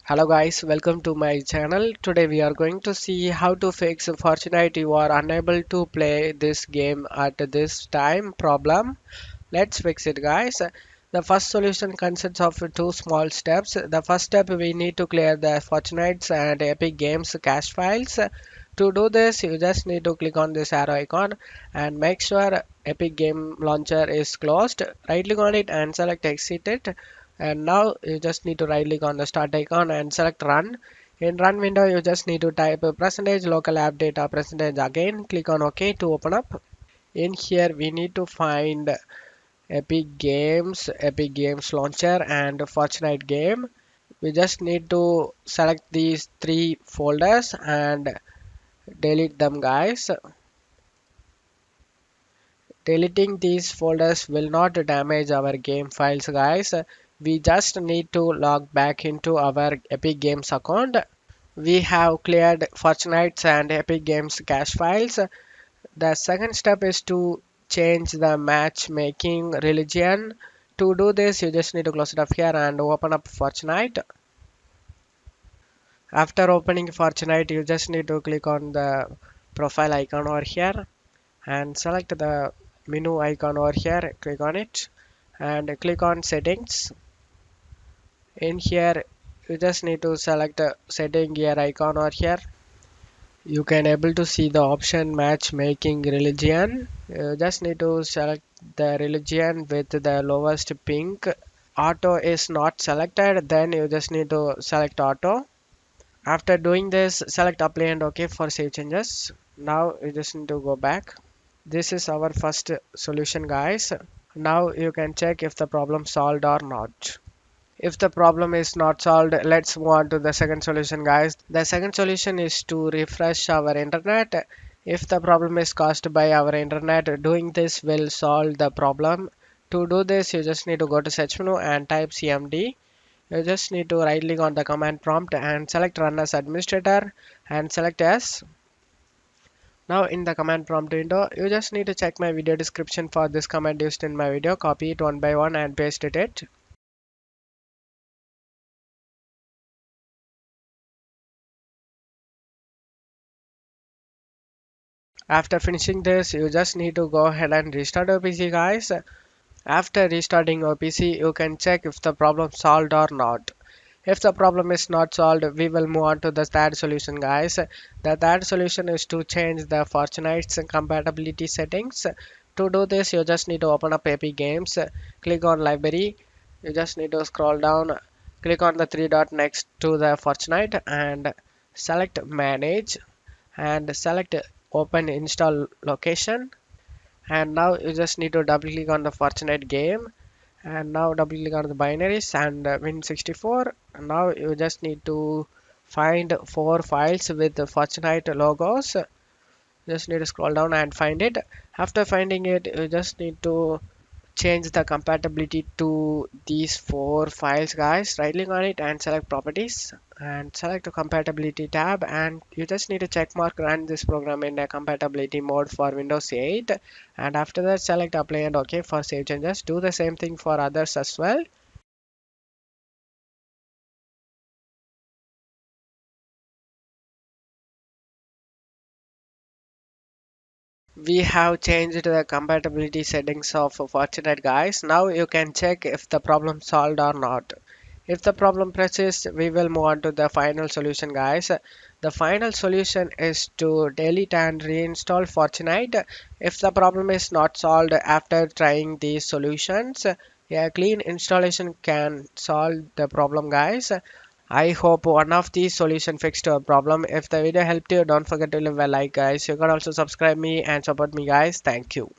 Hello guys, welcome to my channel. Today we are going to see how to fix Fortnite you are unable to play this game at this time problem. Let's fix it guys. The first solution consists of two small steps. The first step, we need to clear the Fortnite and Epic Games cache files. To do this, you just need to click on this arrow icon and make sure Epic Game Launcher is closed. Right click on it and select exit it. And now you just need to right click on the start icon and select run. In run window, you just need to type percentage local app data percentage again. Click on OK to open up. In here, we need to find Epic Games Launcher and Fortnite game. We just need to select these three folders and delete them guys. Deleting these folders will not damage our game files guys. We just need to log back into our Epic Games account. We have cleared Fortnite and Epic Games cache files. The second step is to change the matchmaking religion. To do this, you just need to close it up here and open up Fortnite. After opening Fortnite, you just need to click on the profile icon over here and select the menu icon over here. Click on it and click on settings. In here, you just need to select the setting gear icon over here. You can able to see the option matchmaking religion. You just need to select the religion with the lowest pink. Auto is not selected, then you just need to select auto. After doing this, select apply and OK for save changes. Now you just need to go back. This is our first solution guys. Now you can check if the problem solved or not. If the problem is not solved, let's move on to the second solution guys. The second solution is to refresh our internet. If the problem is caused by our internet, doing this will solve the problem. To do this, you just need to go to search menu and type cmd. You just need to right click on the command prompt and select run as administrator and select yes. Now in the command prompt window, you just need to check my video description for this command used in my video, copy it one by one and paste it. After finishing this, you just need to go ahead and restart your PC guys. After restarting your PC, you can check if the problem solved or not. If the problem is not solved, we will move on to the third solution guys. The third solution is to change the Fortnite's compatibility settings. To do this, you just need to open up Epic Games, click on library. You just need to scroll down, click on the three dot next to the Fortnite and select manage and select open install location. And now you just need to double click on the Fortnite game and now double click on the binaries and win64. Now you just need to find four files with the Fortnite logos. Just need to scroll down and find it. After finding it, you just need to change the compatibility to these four files guys. Right click on it and select properties and select the compatibility tab, and you just need to check mark run this program in a compatibility mode for Windows 8, and after that select apply and OK for save changes. Do the same thing for others as well. We have changed the compatibility settings of Fortnite guys. Now you can check if the problem solved or not. If the problem persists, we will move on to the final solution guys. The final solution is to delete and reinstall Fortnite. If the problem is not solved after trying these solutions, a clean installation can solve the problem guys. I hope one of these solution fixed your problem. If the video helped you, don't forget to leave a like guys. You can also subscribe me and support me guys. Thank you.